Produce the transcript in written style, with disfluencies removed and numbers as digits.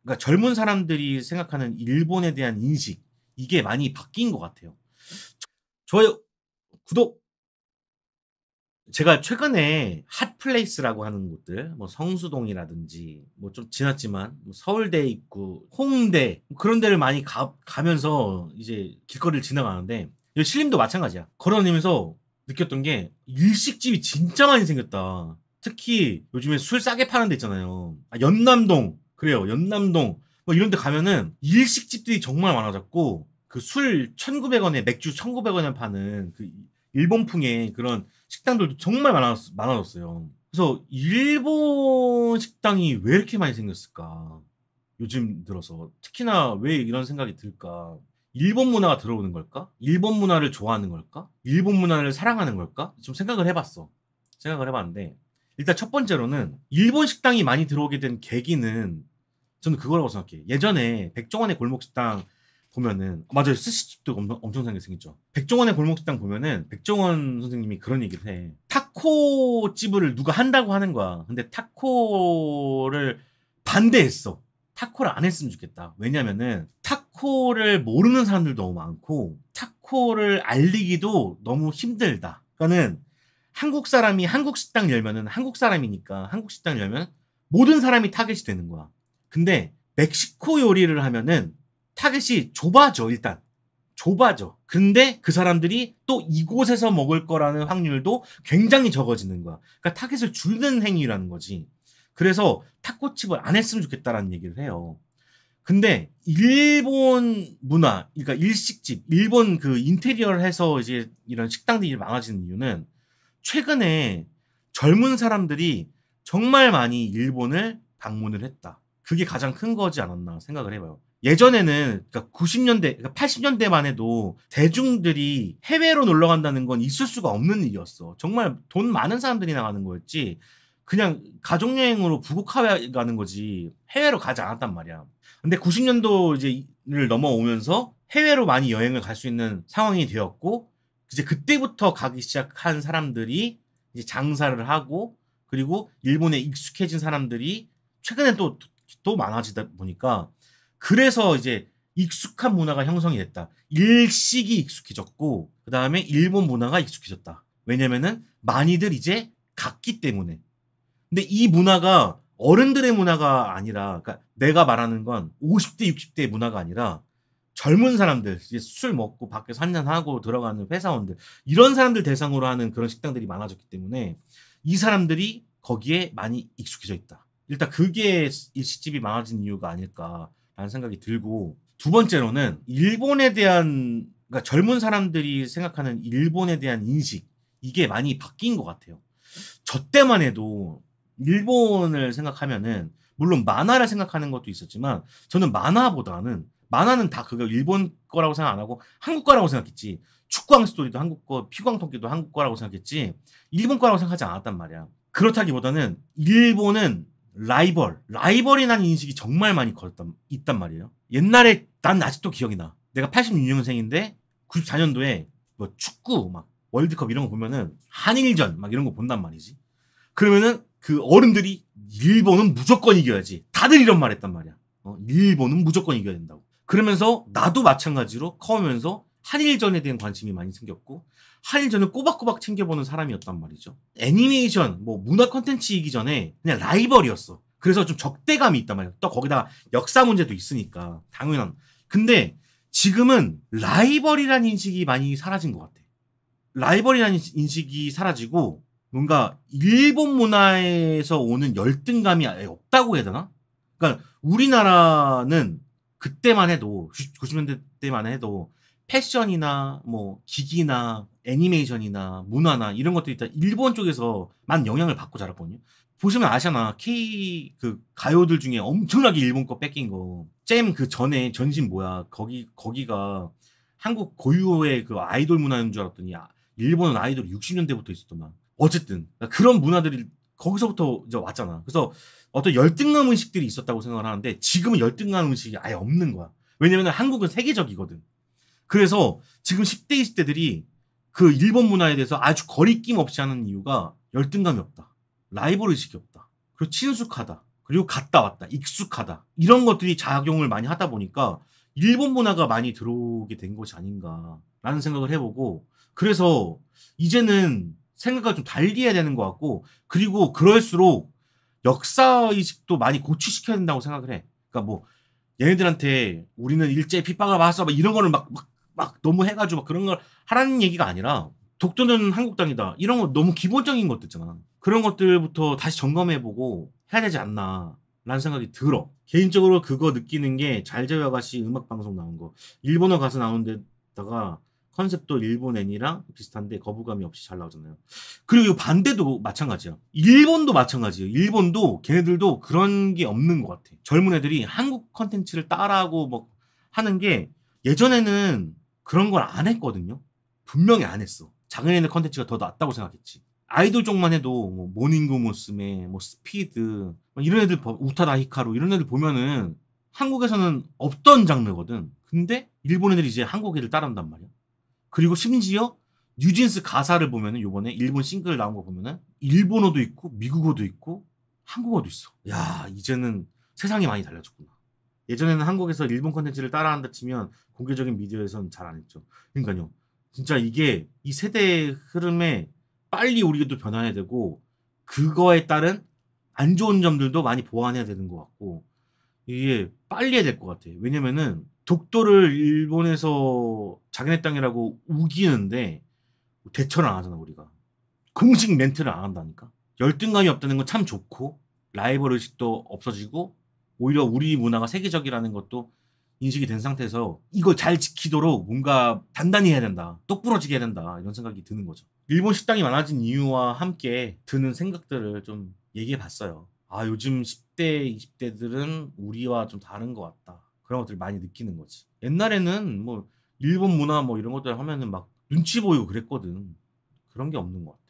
그러니까 젊은 사람들이 생각하는 일본에 대한 인식 이게 많이 바뀐 것 같아요. 좋아요, 구독. 제가 최근에 핫플레이스라고 하는 곳들, 뭐 성수동이라든지 뭐 좀 지났지만 뭐 서울대 입구, 홍대 뭐 그런 데를 많이 가면서 이제 길거리를 지나가는데 여기 신림도 마찬가지야. 걸어다니면서 느꼈던 게 일식집이 진짜 많이 생겼다. 특히 요즘에 술 싸게 파는 데 있잖아요. 아, 연남동. 그래요. 연남동. 뭐 이런 데 가면은 일식집들이 정말 많아졌고 그 술 1,900원에 맥주 1,900원에 파는 그 일본풍의 그런 식당들도 정말 많아졌어요. 그래서 일본 식당이 왜 이렇게 많이 생겼을까? 요즘 들어서 특히나 왜 이런 생각이 들까? 일본 문화가 들어오는 걸까? 일본 문화를 좋아하는 걸까? 일본 문화를 사랑하는 걸까? 좀 생각을 해봤어. 생각을 해봤는데 일단 첫 번째로는 일본 식당이 많이 들어오게 된 계기는 저는 그거라고 생각해. 예전에 백종원의 골목식당 보면은 맞아요. 스시집도 엄청 생겼죠. 백종원의 골목식당 보면은 백종원 선생님이 그런 얘기를 해. 타코 집을 누가 한다고 하는 거야. 근데 타코를 반대했어. 타코를 안 했으면 좋겠다. 왜냐면은 타코를 모르는 사람들도 너무 많고 타코를 알리기도 너무 힘들다. 그러니까는 한국 사람이 한국 식당 열면은 한국 사람이니까 한국 식당 열면 모든 사람이 타겟이 되는 거야. 근데 멕시코 요리를 하면은 타겟이 좁아져 일단. 좁아져. 근데 그 사람들이 또 이곳에서 먹을 거라는 확률도 굉장히 적어지는 거야. 그러니까 타겟을 줄이는 행위라는 거지. 그래서 타코집을 안 했으면 좋겠다라는 얘기를 해요. 근데 일본 문화, 그러니까 일식집, 일본 그 인테리어를 해서 이제 이런 식당들이 많아지는 이유는 최근에 젊은 사람들이 정말 많이 일본을 방문을 했다. 그게 가장 큰 거지 않았나 생각을 해봐요. 예전에는 그러니까 90년대, 그러니까 80년대만 해도 대중들이 해외로 놀러 간다는 건 있을 수가 없는 일이었어. 정말 돈 많은 사람들이 나가는 거였지. 그냥 가족여행으로 부국 하회 가는 거지 해외로 가지 않았단 말이야. 근데 90년도 이제를 넘어오면서 해외로 많이 여행을 갈 수 있는 상황이 되었고 이제 그때부터 가기 시작한 사람들이 이제 장사를 하고 그리고 일본에 익숙해진 사람들이 최근에 또 많아지다 보니까 그래서 이제 익숙한 문화가 형성이 됐다. 일식이 익숙해졌고 그 다음에 일본 문화가 익숙해졌다. 왜냐면은 많이들 이제 갔기 때문에. 근데 이 문화가 어른들의 문화가 아니라, 그러니까 내가 말하는 건 50대, 60대의 문화가 아니라 젊은 사람들, 이제 술 먹고 밖에서 한잔하고 들어가는 회사원들, 이런 사람들 대상으로 하는 그런 식당들이 많아졌기 때문에 이 사람들이 거기에 많이 익숙해져 있다. 일단 그게 일식집이 많아진 이유가 아닐까라는 생각이 들고, 두 번째로는 일본에 대한, 그러니까 젊은 사람들이 생각하는 일본에 대한 인식, 이게 많이 바뀐 것 같아요. 저 때만 해도 일본을 생각하면은 물론 만화를 생각하는 것도 있었지만 저는 만화보다는 만화는 다 그거 일본 거라고 생각 안 하고 한국 거라고 생각했지. 축구왕 스토리도 한국 거, 피구왕 토끼도 한국 거라고 생각했지. 일본 거라고 생각하지 않았단 말이야. 그렇다기보다는 일본은 라이벌이라는 인식이 정말 많이 있단 말이에요. 옛날에 난 아직도 기억이 나. 내가 86년생인데 94년도에 뭐 축구 막 월드컵 이런 거 보면은 한일전 막 이런 거 본단 말이지. 그러면은 그 어른들이 일본은 무조건 이겨야지. 다들 이런 말 했단 말이야. 일본은 무조건 이겨야 된다고. 그러면서 나도 마찬가지로 커오면서 한일전에 대한 관심이 많이 생겼고 한일전을 꼬박꼬박 챙겨보는 사람이었단 말이죠. 애니메이션, 뭐 문화 컨텐츠이기 전에 그냥 라이벌이었어. 그래서 좀 적대감이 있단 말이야. 또 거기다가 역사 문제도 있으니까 당연한. 근데 지금은 라이벌이라는 인식이 많이 사라진 것 같아. 라이벌이라는 인식이 사라지고 뭔가 일본 문화에서 오는 열등감이 아예 없다고 해야 되나? 그러니까 우리나라는 그때만 해도 90년대 때만 해도 패션이나 뭐 기기나 애니메이션이나 문화나 이런 것들이 다 일본 쪽에서만 영향을 받고 자랐거든요. 보시면 아시잖아. K 그 가요들 중에 엄청나게 일본 거 뺏긴 거. 잼 그 전에 전신 뭐야? 거기가 한국 고유의 그 아이돌 문화인 줄 알았더니 일본은 아이돌이 60년대부터 있었더만. 어쨌든 그런 문화들이 거기서부터 이제 왔잖아. 그래서 어떤 열등감 의식들이 있었다고 생각을 하는데 지금은 열등감 의식이 아예 없는 거야. 왜냐면 한국은 세계적이거든. 그래서 지금 10대, 20대들이 그 일본 문화에 대해서 아주 거리낌 없이 하는 이유가 열등감이 없다. 라이벌 의식이 없다. 그리고 친숙하다. 그리고 갔다 왔다, 익숙하다. 이런 것들이 작용을 많이 하다 보니까 일본 문화가 많이 들어오게 된 것이 아닌가라는 생각을 해보고, 그래서 이제는 생각을 좀 달리 해야 되는 것 같고, 그리고 그럴수록 역사의식도 많이 고취시켜야 된다고 생각을 해. 그러니까 뭐 얘네들한테 우리는 일제 핍박을 받았어 막 이런 거를 막 너무 해가지고 막 그런 걸 하라는 얘기가 아니라, 독도는 한국 땅이다 이런 거 너무 기본적인 것들 있잖아. 그런 것들부터 다시 점검해보고 해야 되지 않나 라는 생각이 들어. 개인적으로 그거 느끼는 게 잘자요 아가씨 음악방송 나온 거, 일본어 가수 나온 데다가 컨셉도 일본 애니랑 비슷한데 거부감이 없이 잘 나오잖아요. 그리고 반대도 마찬가지야. 일본도 마찬가지예요. 일본도 걔네들도 그런 게 없는 것 같아. 젊은 애들이 한국 컨텐츠를 따라하고 뭐 하는 게, 예전에는 그런 걸 안 했거든요. 분명히 안 했어. 작은 애들 컨텐츠가 더 낫다고 생각했지. 아이돌 쪽만 해도 뭐 모닝구 무스메, 뭐 스피드 이런 애들, 우타다 히카루 이런 애들 보면은 한국에서는 없던 장르거든. 근데 일본 애들이 이제 한국 애들 따라한단 말이야. 그리고 심지어 뉴진스 가사를 보면은, 요번에 일본 싱글 나온 거 보면은 일본어도 있고 미국어도 있고 한국어도 있어. 야, 이제는 세상이 많이 달라졌구나. 예전에는 한국에서 일본 컨텐츠를 따라한다 치면 공개적인 미디어에서는 잘 안 했죠. 그러니까요. 진짜 이게 이 세대의 흐름에 빨리 우리도 변화해야 되고, 그거에 따른 안 좋은 점들도 많이 보완해야 되는 것 같고, 이게 빨리 해야 될 것 같아. 왜냐면은 독도를 일본에서 자기네 땅이라고 우기는데 대처를 안 하잖아, 우리가. 공식 멘트를 안 한다니까. 열등감이 없다는 건 참 좋고, 라이벌 의식도 없어지고, 오히려 우리 문화가 세계적이라는 것도 인식이 된 상태에서 이걸 잘 지키도록 뭔가 단단히 해야 된다, 똑부러지게 해야 된다, 이런 생각이 드는 거죠. 일본 식당이 많아진 이유와 함께 드는 생각들을 좀 얘기해 봤어요. 아, 요즘 10대, 20대들은 우리와 좀 다른 것 같다, 그런 것들을 많이 느끼는 거지. 옛날에는 뭐 일본 문화 뭐 이런 것들 하면은 막 눈치 보이고 그랬거든. 그런 게 없는 것 같아.